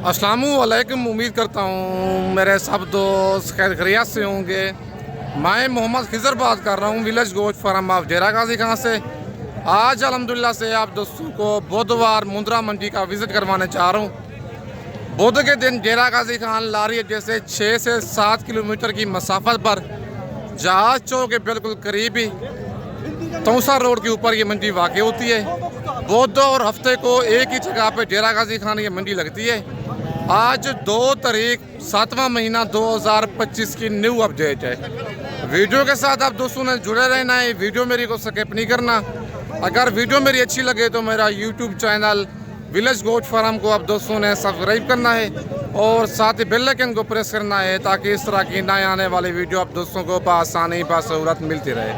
अस्सलामुअलैकुम। उम्मीद करता हूँ मेरे सब दोस्त खैर खैरियत से होंगे। मैं मोहम्मद खिजर बात कर रहा हूँ विलेज गोश्त फार्म ऑफ डेरा गाजी खां से। आज अल्हम्दुलिल्लाह से आप दोस्तों को बुधवार मुंद्रा मंडी का विज़िट करवाने चाह रहा हूँ। बुध के दिन डेरा गाजी खां लारी जैसे 6 से 7 किलोमीटर की मसाफत पर जहाज चौक के बिल्कुल करीब ही तौसा रोड के ऊपर ये मंडी वाक़ होती है। बुध और हफ्ते को एक ही जगह पे डेरा गाजी खान ये मंडी लगती है। आज 2 तारीख 7वां महीना 2025 की न्यू अपडेट है। वीडियो के साथ आप दोस्तों ने जुड़े रहना है, वीडियो मेरी को स्किप नहीं करना। अगर वीडियो मेरी अच्छी लगे तो मेरा यूट्यूब चैनल विलेज गोश्त फार्म को आप दोस्तों ने सब्सक्राइब करना है और साथ ही बेल आइकन को प्रेस करना है ताकि इस तरह की नए आने वाली वीडियो आप दोस्तों को बआसानी बासहूलत मिलती रहे।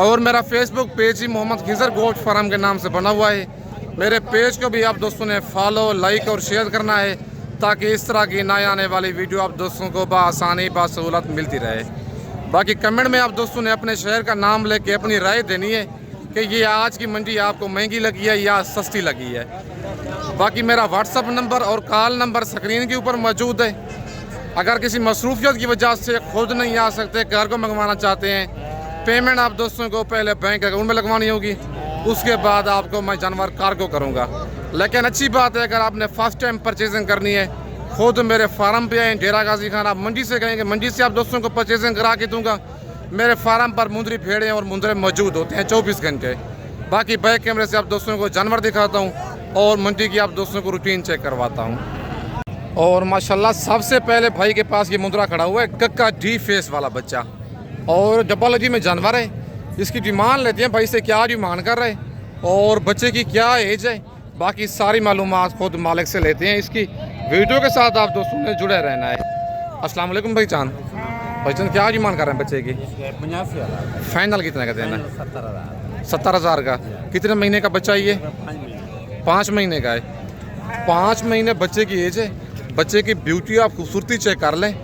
और मेरा फेसबुक पेज ही मोहम्मद खिजर गोश्त फार्म के नाम से बना हुआ है। मेरे पेज को भी आप दोस्तों ने फॉलो, लाइक और शेयर करना है ताकि इस तरह की नए आने वाली वीडियो आप दोस्तों को बआसानी बासहूलत मिलती रहे। बाकी कमेंट में आप दोस्तों ने अपने शहर का नाम लेके अपनी राय देनी है कि ये आज की मंडी आपको महंगी लगी है या सस्ती लगी है। बाकी मेरा व्हाट्सअप नंबर और कॉल नंबर स्क्रीन के ऊपर मौजूद है। अगर किसी मसरूफियत की वजह से खुद नहीं आ सकते, घर को मंगवाना चाहते हैं, पेमेंट आप दोस्तों को पहले बैंक अकाउंट में लगवानी होगी, उसके बाद आपको मैं जानवर कार्गो करूंगा। लेकिन अच्छी बात है अगर आपने फर्स्ट टाइम परचेजिंग करनी है, खुद मेरे फार्म पे आए डेरा गाजी खान, आप मंडी से कहेंगे मंडी से आप दोस्तों को परचेजिंग करा के दूंगा। मेरे फार्म पर मुंदरी भेड़ें और मुंदरे मौजूद होते हैं 24 घंटे। बाकी बैक कैमरे से आप दोस्तों को जानवर दिखाता हूँ और मंडी की आप दोस्तों को रूटीन चेक करवाता हूँ। और माशाल्लाह सबसे पहले भाई के पास ये मुंदरा खड़ा हुआ है, कक्का डी फेस वाला बच्चा और डब्बालजी में जानवर है। इसकी डिमांड लेते हैं भाई से क्या डिमांड कर रहे और बच्चे की क्या एज है, बाकी सारी मालूमात खुद मालिक से लेते हैं। इसकी वीडियो के साथ आप दोस्तों ने जुड़े रहना है। अस्सलाम वालेकुम भाईजान। भाईजान क्या डिमांड कर रहे हैं बच्चे की? 85,000। फाइनल कितने का देना है? 70,000। 70,000 का। कितने महीने का बच्चा ये? 5 महीने का है। 5 महीने बच्चे की एज है। बच्चे की ब्यूटी आप खूबसूरती चेक कर लें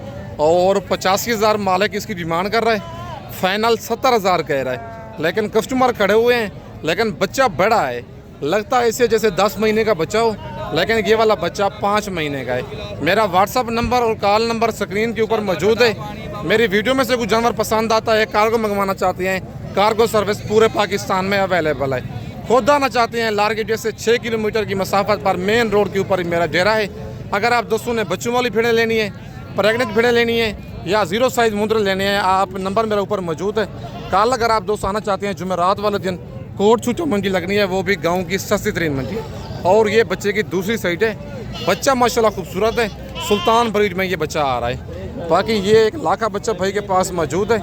और 85,000 मालिक इसकी डिमांड कर रहा है। फाइनल 70,000 कह रहा है, लेकिन कस्टमर खड़े हुए हैं। लेकिन बच्चा बड़ा है, लगता है इसे जैसे 10 महीने का बच्चा हो, लेकिन ये वाला बच्चा 5 महीने का है। मेरा व्हाट्सअप नंबर और कॉल नंबर स्क्रीन के ऊपर मौजूद है। मेरी वीडियो में से कुछ जानवर पसंद आता है, कार्गो मंगवाना चाहते हैं, कार्गो सर्विस पूरे पाकिस्तान में अवेलेबल है। खुद आना चाहते हैं लारगेट जैसे 6 किलोमीटर की मसाफत पर मेन रोड के ऊपर ही मेरा डेरा है। अगर आप दोस्तों ने बच्चों वाली भेड़ें लेनी है, प्रेगनेंट भेड़ें लेनी है या 0 साइज़ मुंदरे लेने हैं, आप नंबर मेरे ऊपर मौजूद है। कल अगर आप दोस्त आना चाहते हैं जुमेरात वाले दिन कोट छूटो मंडी लगनी है, वो भी गांव की सस्ती तरीन मंडी। और ये बच्चे की दूसरी साइड है। बच्चा माशाल्लाह खूबसूरत है, सुल्तान ब्रीड में ये बच्चा आ रहा है। बाकी ये एक लाखा बच्चा भाई के पास मौजूद है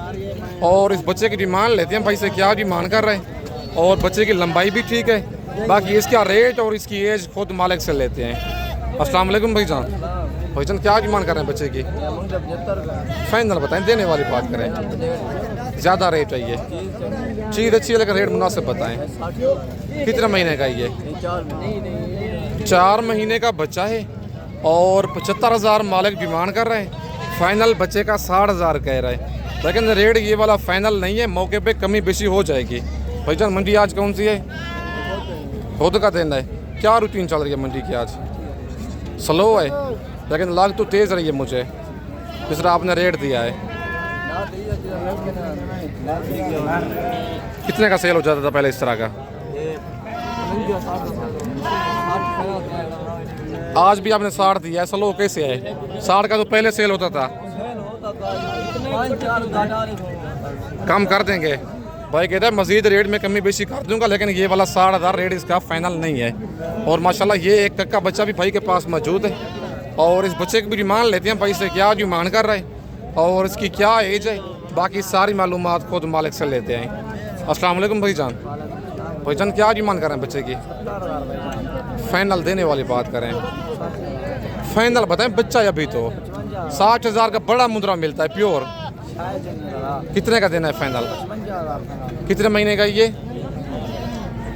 और इस बच्चे की डिमांड लेते हैं भाई से क्या डिमांड कर रहे हैं और बच्चे की लंबाई भी ठीक है। बाकी इसका रेट और इसकी एज खुद मालिक से लेते हैं। अस्सलाम वालेकुम भाईजान। भाईजान क्या डिमांड कर रहे हैं बच्चे की? फाइनल बताएं, देने वाली बात करें। ज़्यादा रेट है ये, चीज़ अच्छी है लेकिन रेट मुनासिब बताएं। कितने महीने का ये? 4 महीने का बच्चा है और 75,000 मालिक डिमांड कर रहे हैं। फाइनल बच्चे का 60,000 कह रहे हैं, लेकिन रेट ये वाला फाइनल नहीं है, मौके पे कमी बेशी हो जाएगी। भाईजान मंडी आज कौन सी है? खुद का दिन है। क्या रूटीन चल रही है मंडी की? आज स्लो है लेकिन लाग तो तेज़ रही है मुझे, जिस तरह आपने रेट दिया है। कितने का सेल हो जाता था पहले इस तरह का? आज भी आपने 60 दिया है, स्लो कैसे है? 60 का तो पहले सेल होता था। कम कर देंगे भाई, कहता है मजीद रेट में कमी बेशी कर दूंगा, लेकिन ये वाला 60,000 रेट इसका फाइनल नहीं है। और माशाल्लाह ये एक कक्का बच्चा भी भाई के पास मौजूद है और इस बच्चे की भी डिमांड लेते हैं भाई से क्या डिमांड कर रहे हैं और इसकी क्या एज है, बाकी सारी मालूमात खुद मालिक से लेते हैं। अस्सलाम वालेकुम भाईजान। भाईजान क्या डिमांड कर रहे हैं बच्चे की? फाइनल देने वाली बात करें। फाइनल बताएं, बच्चा अभी तो 60,000 का बड़ा मुंदरा मिलता है प्योर। कितने का देना है फाइनल? कितने महीने का ये?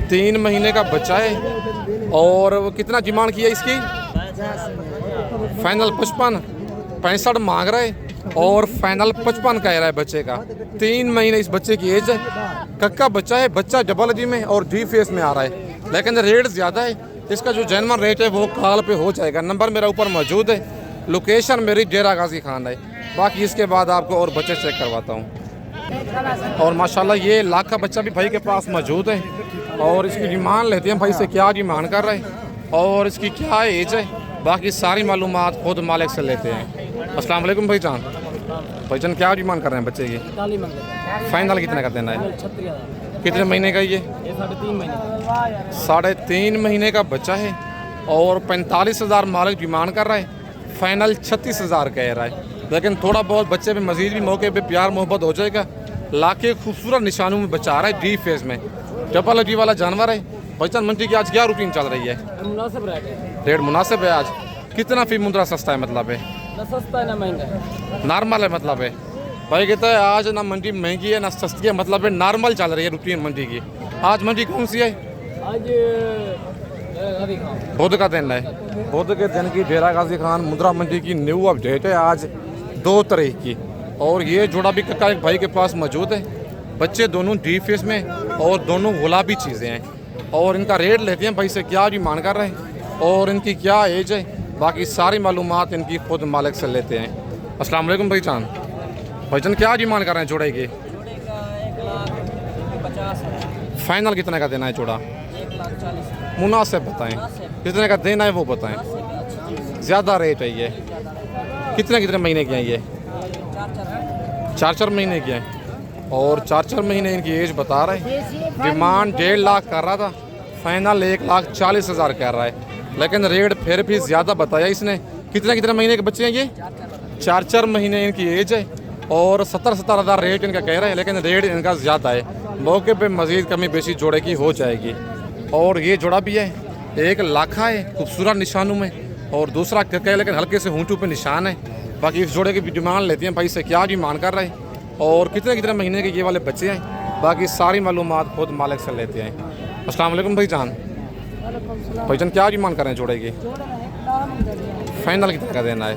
3 महीने का बच्चा है और कितना डिमांड किया इसकी? फाइनल 55, 65 मांग रहे और फाइनल 55 कह रहा है बच्चे का। 3 महीने इस बच्चे की एज है। कक्का बच्चा है, बच्चा डबल जी में और डी फेस में आ रहा है, लेकिन रेट ज़्यादा है। इसका जो जेन्युइन रेट है वो कॉल पे हो जाएगा। नंबर मेरा ऊपर मौजूद है, लोकेशन मेरी डेरा गाजी खान है। बाकी इसके बाद आपको और बच्चे चेक करवाता हूँ। और माशाल्लाह ये लाख का बच्चा भी भाई के पास मौजूद है और इसकी डिमांड लेते हैं भाई से क्या डिमांड कर रहे हैं और इसकी क्या एज है। बाकी सारी मालूमात खुद मालिक से लेते हैं। अस्सलाम वालेकुम भाईजान। भाईजान क्या डिमांड कर रहे हैं बच्चे की? फाइनल कितने का देना है? कितने महीने का ये? 3.5 महीने का बच्चा है और 45,000 मालिक डिमांड कर रहा है। फाइनल 36,000 कह रहा है, लेकिन थोड़ा बहुत बच्चे पे मजीद भी मौके पे प्यार मोहब्बत हो जाएगा। लाके खूबसूरत निशानों में बचा रहा है, डी फेस में डबल हड्डी वाला जानवर है। भाईजान मंडी की आज क्या रूटीन चल रही है? मुनासिब रेट मुनासिब है आज। कितना फी मुद्रा सस्ता है मतलब है? ना सस्ता है ना महंगा है, नॉर्मल है मतलब है। भाई कहता है आज ना मंडी महंगी है ना सस्ती है, मतलब है नॉर्मल चल रही है रूटीन मंडी की। आज मंडी कौन सी है? आज बुध का दिन है। बुध के दिन की डेरा गाजी खान मुद्रा मंडी की न्यू अपडेट है आज 2 तारीख की। और ये जोड़ा भी कक्का एक भाई के पास मौजूद है। बच्चे दोनों डी फेस में और दोनों गुलाबी चीज़ें हैं। और इनका रेट लेते हैं भाई से क्या डिमांड कर रहे हैं और इनकी क्या एज है। बाकी सारी मालूमात इनकी खुद मालिक से लेते हैं। अस्सलाम वालेकुम भाईजान। भाईजान क्या डिमांड कर रहे हैं जोड़े की? फाइनल कितने का देना है जोड़ा? 1,40,000 मुनासिब बताएं, कितने का देना है वो बताएं। ज़्यादा रेट है ये। कितने महीने के हैं ये? 4 महीने के हैं और 4 महीने इनकी एज बता रहा है। डिमांड 1.5 लाख कर रहा था, फाइनल 1,40,000 कह रहा है, लेकिन रेट फिर भी ज़्यादा बताया इसने। कितने महीने के बच्चे हैं ये? 4 महीने इनकी एज है और 70,000 रेट इनका कह रहा है, लेकिन रेट इनका ज़्यादा है। मौके पे मज़ीद कमी बेशी जोड़े की हो जाएगी। और ये जोड़ा भी है, एक लाखा है खूबसूरत निशानों में और दूसरा कक्का है, लेकिन हल्के से होंठों पे निशान है। बाकी इस जोड़े की भी डिमांड लेती हैं भाई से क्या डिमांड कर रहे हैं और कितने महीने के ये वाले बच्चे हैं। बाकी सारी मालूमात खुद मालिक से लेते हैं। अस्सलाम वालेकुम भाईजान। भाईजान क्या डिमांड कर रहे हैं जोड़े की? फाइनल कितने का देना है?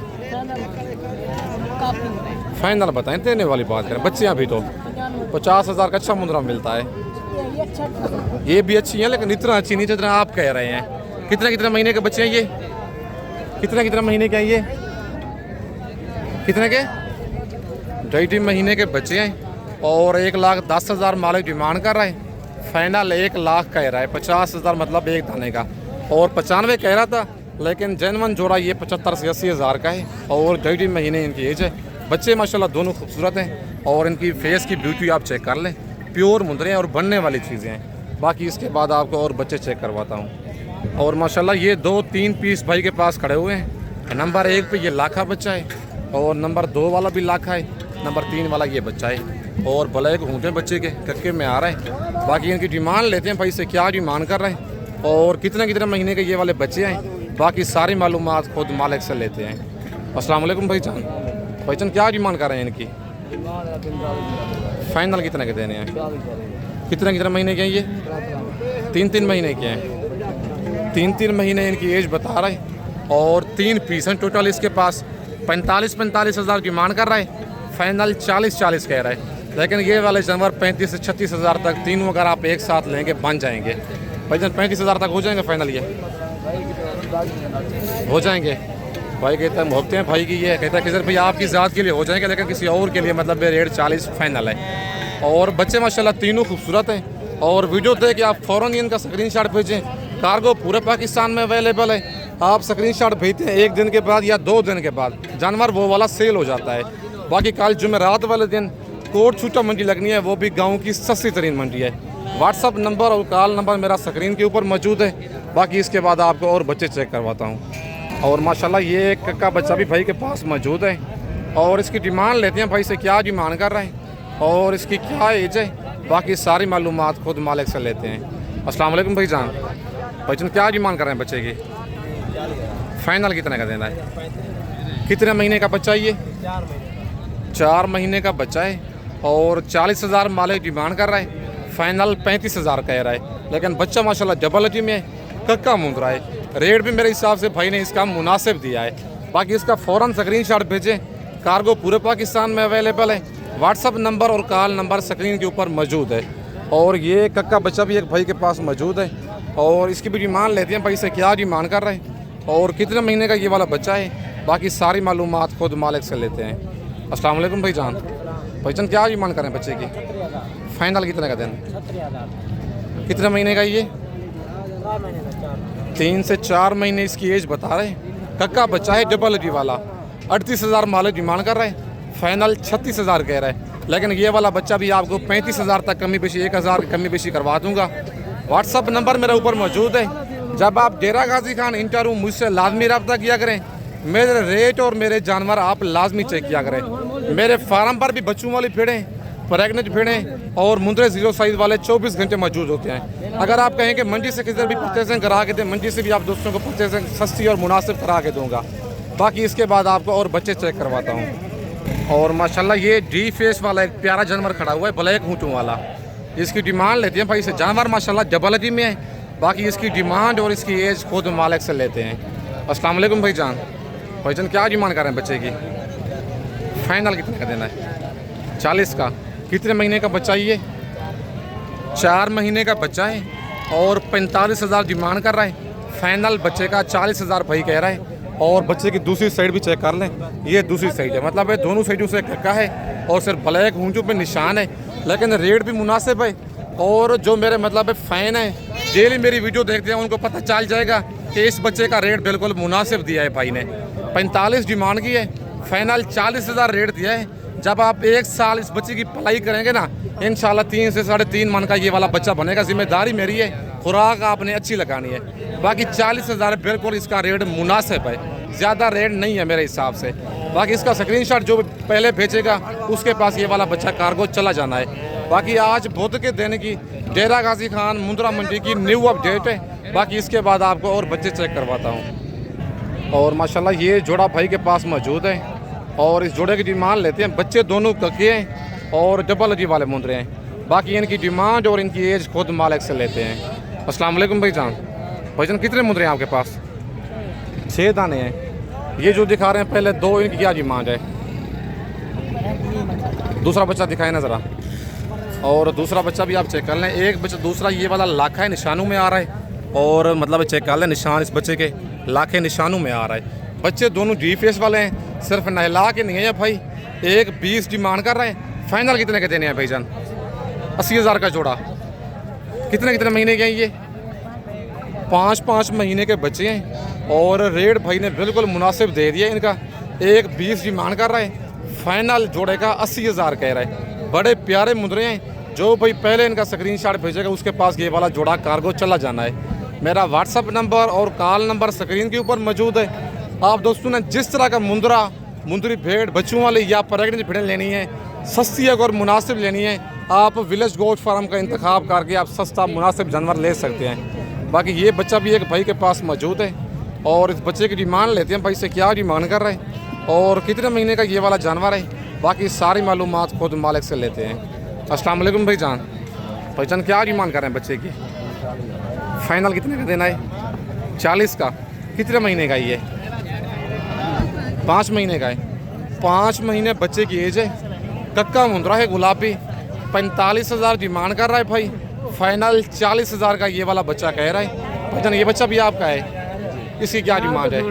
फाइनल बताएं, देने वाली बात करें। बच्चे अभी तो 50,000 का अच्छा मुद्रा मिलता है। ये भी अच्छी है लेकिन इतना अच्छी नहीं जितना आप कह रहे हैं। कितने महीने के बच्चे हैं ये? कितने महीने के हैं ये? कितने के? 2.5 महीने के बच्चे हैं और 1,10,000 मालिक डिमांड कर रहा है। फाइनल 1 लाख कह रहा है, 50,000 मतलब एक दाने का। और 95 कह रहा था, लेकिन जेन्युइन जोड़ा ये 75 से 80,000 का है और 2.5 महीने इनकी एज है। बच्चे माशाल्लाह दोनों खूबसूरत हैं और इनकी फेस की ब्यूटी आप चेक कर लें। प्योर मुंदरे हैं और बनने वाली चीज़ें हैं। बाकी इसके बाद आपको और बच्चे चेक करवाता हूँ। और माशाल्लाह ये 2-3 पीस भाई के पास खड़े हुए हैं। नंबर 1 पे ये लाखा बच्चा है और नंबर 2 वाला भी लाखा है, नंबर 3 वाला ये बच्चा है और ब्लैक होंठे बच्चे के कक्के में आ रहा है। बाकी इनकी डिमांड लेते हैं भाई से क्या डिमांड कर रहे हैं और कितने महीने के ये वाले बच्चे हैं। बाकी सारी मालूमात खुद मालिक से लेते हैं। अस्सलाम वालेकुम भाईजान। भाईजान क्या डिमांड कर रहे हैं इनकी? फाइनल कितने के देने हैं? कितने महीने के हैं ये? 3 महीने के हैं। 3 महीने इनकी एज बता रहा है और 3 पीस हैं टोटल इसके पास। 45,000 डिमांड कर रहा है, फाइनल 40,000 कह रहा है, लेकिन ये वाले जानवर 35 से 36,000 तक तीनों अगर आप एक साथ लेंगे बन जाएंगे। भाईजान 35,000 तक हो जाएंगे फाइनल? ये हो जाएंगे। भाई कहता है मोहब्बतें हैं भाई की, ये कहता है कि सर भैया आपकी ज़ात के लिए हो जाएंगे, लेकिन किसी और के लिए मतलब रेट 40 फाइनल है। और बच्चे माशाल्लाह तीनों खूबसूरत हैं और वीडियो देख के आप फ़ौरन ही इनका स्क्रीनशॉट भेजें। कार्गो पूरे पाकिस्तान में अवेलेबल है। आप स्क्रीनशॉट भेजते हैं 1 दिन के बाद या 2 दिन के बाद जानवर वो वाला सेल हो जाता है। बाकी कल जुमेरात वाले दिन कोट छूटा मंडी लगनी है, वो भी गाँव की सस्ती तरीन मंडी है। व्हाट्सअप नंबर और कॉल नंबर मेरा स्क्रीन के ऊपर मौजूद है। बाकी इसके बाद आपको और बच्चे चेक करवाता हूँ। और माशाल्लाह ये एक कक्का बच्चा भी भाई के पास मौजूद है और इसकी डिमांड लेते हैं भाई से क्या डिमांड कर रहे हैं और इसकी क्या एज है। बाकी सारी मालूमात खुद मालिक से लेते हैं। अस्सलाम वालेकुम भाईजान। भाईजान क्या डिमांड कर रहे हैं बच्चे की? फाइनल कितने का देना है? कितने महीने का बच्चा है ये? 4 महीने का बच्चा है और 40,000 मालिक डिमांड कर रहा है। फाइनल 35,000 कह रहा है, लेकिन बच्चा माशाल्लाह डबल हड्डी में कक्का मुंद रहा है। रेट भी मेरे हिसाब से भाई ने इसका मुनासिब दिया है। बाकी इसका फ़ौरन स्क्रीनशॉट भेजें। कार्गो पूरे पाकिस्तान में अवेलेबल है। व्हाट्सअप नंबर और कॉल नंबर स्क्रीन के ऊपर मौजूद है। और ये कक्का बच्चा भी एक भाई के पास मौजूद है और इसकी भी डिमांड लेते हैं भाई से क्या डिमांड कर रहे हैं और कितने महीने का ये वाला बच्चा है। बाकी सारी मालूमात खुद मालिक से लेते हैं। अस्सलाम वालेकुम भाईजान। भाईजान क्या डिमांड कर रहे हैं बच्चे की? फाइनल कितने का देना? कितने महीने का ये? 3 से 4 महीने इसकी एज बता रहे हैं। कक्का बच्चा है डबल हड्डी वाला। 38,000 मालिक डिमांड कर रहे हैं। फाइनल 36,000 कह रहा है। लेकिन ये वाला बच्चा भी आपको 35,000 तक कमी पेशी 1,000 कमी पेशी करवा दूंगा। व्हाट्सअप नंबर मेरे ऊपर मौजूद है। जब आप डेरा गाजी खान इंटरव्यू मुझसे लाजमी रब्ता किया करें। मेरे रेट और मेरे जानवर आप लाजमी चेक किया करें। मेरे फार्म पर भी बच्चों वाली भेड़ें, प्रेगनेंट भेड़ें और मुंद्रे जीरो साइज वाले 24 घंटे मौजूद होते हैं। अगर आप कहें कि मंडी से किधर भी परचेसिंग करा के दें, मंडी से भी आप दोस्तों को परचेसिंग सस्ती और मुनासिब करा के दूँगा। बाकी इसके बाद आपको और बच्चे चेक करवाता हूँ। और माशाल्लाह ये डी फेस वाला एक प्यारा जानवर खड़ा हुआ है ब्लैक ऊँटों वाला। इसकी डिमांड लेते हैं भाई से। जानवर माशाल्लाह डबल हड्डी में है। बाकी इसकी डिमांड और इसकी एज खुद मालिक से लेते हैं। अस्सलाम वालेकुम भाईजान। भाईजान क्या डिमांड कर रहे हैं बच्चे की? फाइनल कितने का देना है? 40 का। कितने महीने का बच्चा ये? 4 महीने का बच्चा है और 45,000 डिमांड कर रहा है। फाइनल बच्चे का 40,000 भाई कह रहा है। और बच्चे की दूसरी साइड भी चेक कर लें। ये दूसरी साइड है, मतलब ये दोनों साइडों से कक्का है और सिर्फ ब्लैक ऊँचों पे निशान है। लेकिन रेट भी मुनासिब है। और जो मेरे मतलब फ़ैन है डेली मेरी वीडियो देखते हैं उनको पता चल जाएगा कि इस बच्चे का रेट बिल्कुल मुनासिब दिया है भाई ने। 45 डिमांड की है। फाइनल 40,000 रेट दिया है। जब आप 1 साल इस बच्चे की पढ़ाई करेंगे ना, इंशाल्लाह 3 से 3.5 मन का ये वाला बच्चा बनेगा। जिम्मेदारी मेरी है, खुराक आपने अच्छी लगानी है। बाकी 40,000 बिल्कुल इसका रेट मुनासिब है, ज़्यादा रेट नहीं है मेरे हिसाब से। बाकी इसका स्क्रीनशॉट जो पहले भेजेगा उसके पास ये वाला बच्चा कार्गो चला जाना है। बाकी आज बुध के दिन की डेरा गाजी खान मुंद्रा मंडी की न्यू अपडेट है। बाकी इसके बाद आपको और बच्चे चेक करवाता हूँ। और माशाल्लाह ये जोड़ा भाई के पास मौजूद है और इस जोड़े की डिमांड लेते हैं। बच्चे दोनों कक्के हैं और डबल हड्डी वाले मुंद्रे हैं। बाकी इनकी डिमांड और इनकी एज खुद मालिक से लेते हैं। अस्सलाम वालेकुम भाईजान। भाईजान कितने मुंद्रे हैं आपके पास? 6 दाने हैं। ये जो दिखा रहे हैं पहले 2, इनकी क्या डिमांड है? दूसरा बच्चा दिखाए ना ज़रा। और दूसरा बच्चा भी आप चेक कर लें। एक बच्चा दूसरा ये वाला लाखा है, निशानों में आ रहा है। और मतलब चेक कर लें, निशान इस बच्चे के लाखे निशानों में आ रहा है। बच्चे दोनों डी फेस वाले हैं, सिर्फ नहला के नहीं है भाई। 1,20 डिमांड कर रहे हैं। फाइनल कितने के देने हैं भाईजान? 80,000 का जोड़ा। कितने महीने के हैं ये? 5 महीने के बच्चे हैं और रेट भाई ने बिल्कुल मुनासिब दे दिया इनका। 1,20 डिमांड कर रहा है। फाइनल जोड़े का 80,000 कह रहा है। बड़े प्यारे मुंद्रे हैं। जो भाई पहले इनका स्क्रीनशॉट भेजेगा उसके पास ये वाला जोड़ा कार्गो चला जाना है। मेरा व्हाट्सअप नंबर और कॉल नंबर स्क्रीन के ऊपर मौजूद है। आप दोस्तों ने जिस तरह का मुंदरी भेड़ बच्चों वाली या प्रेगनेंट भेड़ें लेनी है, सस्ती और मुनासिब लेनी है, आप विलेज गोट फार्म का इंतखाब करके आप सस्ता मुनासिब जानवर ले सकते हैं। बाकी ये बच्चा भी एक भाई के पास मौजूद है और इस बच्चे की डिमांड लेते हैं भाई से। क्या डिमांड कर रहे हैं और कितने महीने का ये वाला जानवर है? बाकी सारी मालूमात खुद मालिक से लेते हैं। अस्सलाम वालेकुम भाईजान। भाईजान क्या डिमांड कर रहे हैं बच्चे की? फाइनल कितने का देना है? 40 का। कितने महीने का ये? 5 महीने का है। 5 महीने बच्चे की एज है। कक्का मुंद्रा है गुलाबी। 45,000 डिमांड कर रहा है भाई। फाइनल 40,000 का ये वाला बच्चा कह रहा है। भाईजान ये बच्चा भी आपका है, इसकी क्या डिमांड है?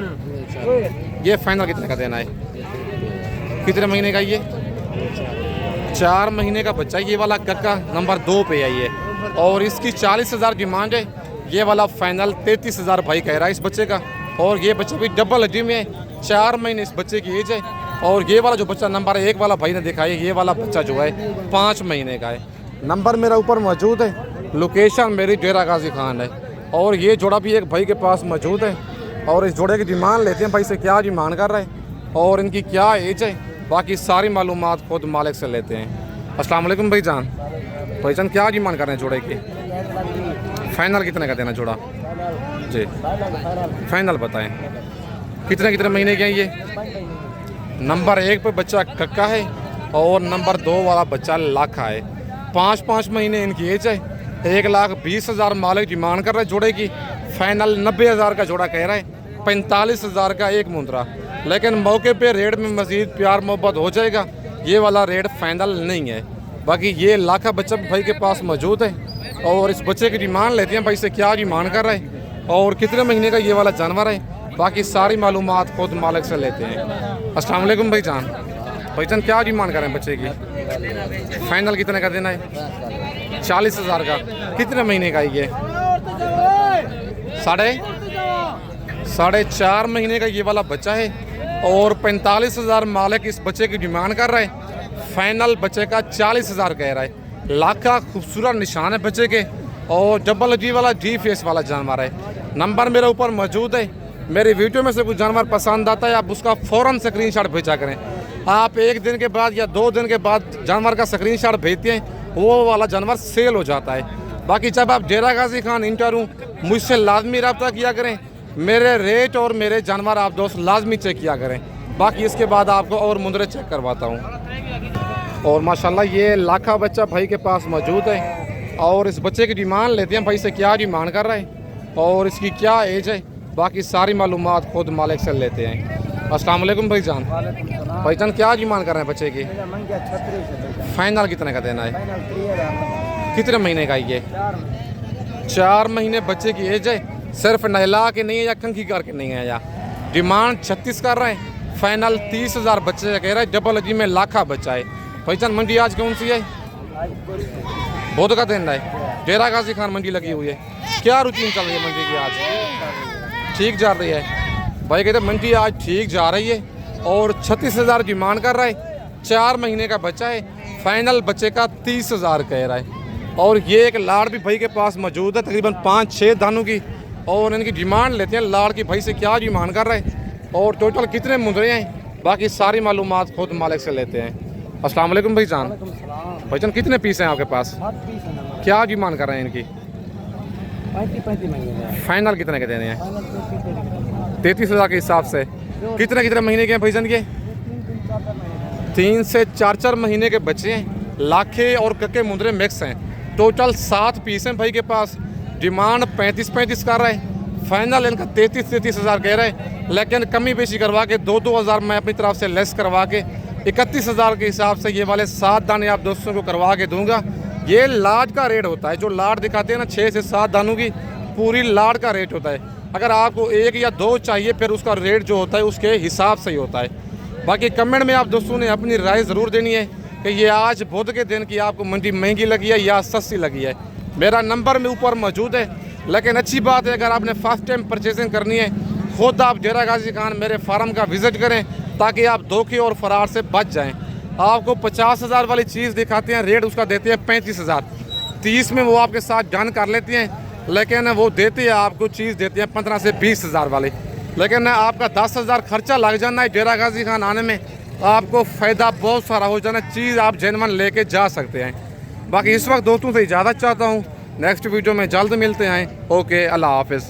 ये फाइनल कितने का देना है? कितने महीने का ये? 4 महीने का बच्चा ये वाला कक्का नंबर 2 पे है ये। और इसकी 40,000 डिमांड है। ये वाला फाइनल 33,000 भाई कह रहा है इस बच्चे का। और ये बच्चा भी डबल हड्डी में है। 4 महीने इस बच्चे की एज है। और ये वाला जो बच्चा नंबर 1 वाला भाई ने देखा है, ये वाला बच्चा जो है 5 महीने का है। नंबर मेरा ऊपर मौजूद है। लोकेशन मेरी डेरा गाजी खान है। और ये जोड़ा भी एक भाई के पास मौजूद है। और इस जोड़े की डिमांड लेते हैं भाई से। क्या डिमांड कर रहे हैं और इनकी क्या एज है? बाकी सारी मालूमात खुद मालिक से लेते हैं। अस्सलाम वालेकुम भाईजान। भाईजान क्या डिमांड कर रहे हैं जोड़े की? फाइनल कितने का देना जोड़ा? जी फाइनल बताएं। कितने महीने के हैं ये? नंबर 1 पे बच्चा कक्का है और नंबर 2 वाला बच्चा लाखा है। 5 महीने इनकी एज है। 1,20,000 मालिक डिमांड कर रहा है जोड़े की। फाइनल 90,000 का जोड़ा कह रहा है। 45,000 का एक मुंद्रा। लेकिन मौके पे रेट में मज़ीद प्यार मोहब्बत हो जाएगा। ये वाला रेट फाइनल नहीं है। बाकी ये लाखा बच्चा भाई के पास मौजूद है और इस बच्चे की डिमांड लेते हैं भाई, इसे क्या डिमांड कर रहा है और कितने महीने का ये वाला जानवर है, बाकी सारी मालूमात खुद मालिक से लेते हैं। अस्सलाम वालेकुम भाईजान। भाईजान क्या डिमांड कर रहे हैं बच्चे की? फाइनल कितने का देना है? 40,000 का। कितने महीने का है ये? साढ़े चार महीने का ये वाला बच्चा है और 45,000 मालिक इस बच्चे की डिमांड कर रहा है। फाइनल बच्चे का 40,000 कह रहा है। लाख का खूबसूरत निशान है बच्चे के और डबल जी वाला जी फेस वाला जानवर है। नंबर मेरे ऊपर मौजूद है। मेरी वीडियो में से कुछ जानवर पसंद आता है, आप उसका फ़ौरन स्क्रीनशॉट भेजा करें। आप 1 दिन के बाद या 2 दिन के बाद जानवर का स्क्रीनशॉट भेजते हैं, वो वाला जानवर सेल हो जाता है। बाकी जब आप डेरा गाजी खान इंटर हूँ, मुझसे लाजमी रब्ता किया करें। मेरे रेट और मेरे जानवर आप दोस्त लाजमी चेक किया करें। बाकी इसके बाद आपको और मुंदरे चेक करवाता हूँ। और माशाल्लाह ये लाखा बच्चा भाई के पास मौजूद है और इस बच्चे की डिमांड लेते हैं भाई से क्या डिमांड कर रहा है और इसकी क्या एज है, बाकी सारी मालूमात खुद मालिक से लेते हैं। अस्सलाम वालेकुम भाईजान। भाईजान क्या डिमांड कर रहे हैं बच्चे की? फाइनल कितने का देना है? कितने महीने का ये? 4 महीने बच्चे की एज है। सिर्फ नहला के नहीं है या कंघी करके नहीं है या डिमांड 36 कर रहे हैं। फाइनल 30,000 बच्चे का कह रहा है। डबल जी में लाखा बच्चा है। भाईजान मंडी आज कौन सी है? बहुत का दिन है। डेरा गाजी खान मंडी लगी हुई है। क्या रूटीन चल रही है मंडी की आज? ठीक जा रही है भाई, कहते मंडी आज ठीक जा रही है और 36,000 डिमांड कर रहा है। 4 महीने का बच्चा है। फाइनल बच्चे का 30,000 कह रहा है और ये एक लाड़ भी भाई के पास मौजूद है, तकरीबन 5-6 दानों की, और इनकी डिमांड लेते हैं। लाड़ की भाई से क्या डिमांड कर रहा है और टोटल कितने मुंदरे हैं, बाकी सारी मालूमात खुद मालिक से लेते हैं। अस्सलाम वालेकुम भाईजान। भाईजान कितने पीस हैं आपके पास? क्या डिमांड कर रहे हैं इनकी? 35 फाइनल कितने के देने हैं? 33,000 के हिसाब से। कितने महीने के हैं भाईजान ये? 3 से 4 महीने के बच्चे हैं। लाखे और कक्के मुंदरे मिक्स हैं। टोटल 7 पीस हैं भाई के पास। डिमांड 35 कर रहे हैं। फाइनल इनका 33,000 कह रहे हैं, लेकिन कमी बेशी करवा के 2-2 हज़ार मैं अपनी तरफ से लेस करवा के 31,000 के हिसाब से ये वाले 7 दाने आप दोस्तों को करवा के दूंगा। ये लाड का रेट होता है, जो लाड दिखाते हैं ना 6 से 7 दानों की, पूरी लाड का रेट होता है। अगर आपको 1 या 2 चाहिए फिर उसका रेट जो होता है उसके हिसाब से ही होता है। बाकी कमेंट में आप दोस्तों ने अपनी राय ज़रूर देनी है कि ये आज बुध के दिन की आपको मंडी महंगी लगी है या सस्ती लगी है। मेरा नंबर में ऊपर मौजूद है, लेकिन अच्छी बात है अगर आपने फर्स्ट टाइम परचेजिंग करनी है, खुद आप डेरा गाजी खान मेरे फार्म का विज़िट करें ताकि आप धोखे और फरार से बच जाएं। आपको 50,000 वाली चीज़ दिखाते हैं, रेट उसका देते हैं 35,000। 30 में वो आपके साथ डन कर लेती हैं, लेकिन वो देते हैं आपको चीज़ देते हैं 15 से 20,000 वाली। लेकिन आपका 10,000 खर्चा लग जाना है डेरा गाजी खान आने में, आपको फ़ायदा बहुत सारा हो जाना, चीज़ आप जेन्युइन लेके जा सकते हैं। बाकी इस वक्त दोस्तों से इजाज़त चाहता हूँ। नेक्स्ट वीडियो में जल्द मिलते हैं। ओके, अल्लाह हाफिज़।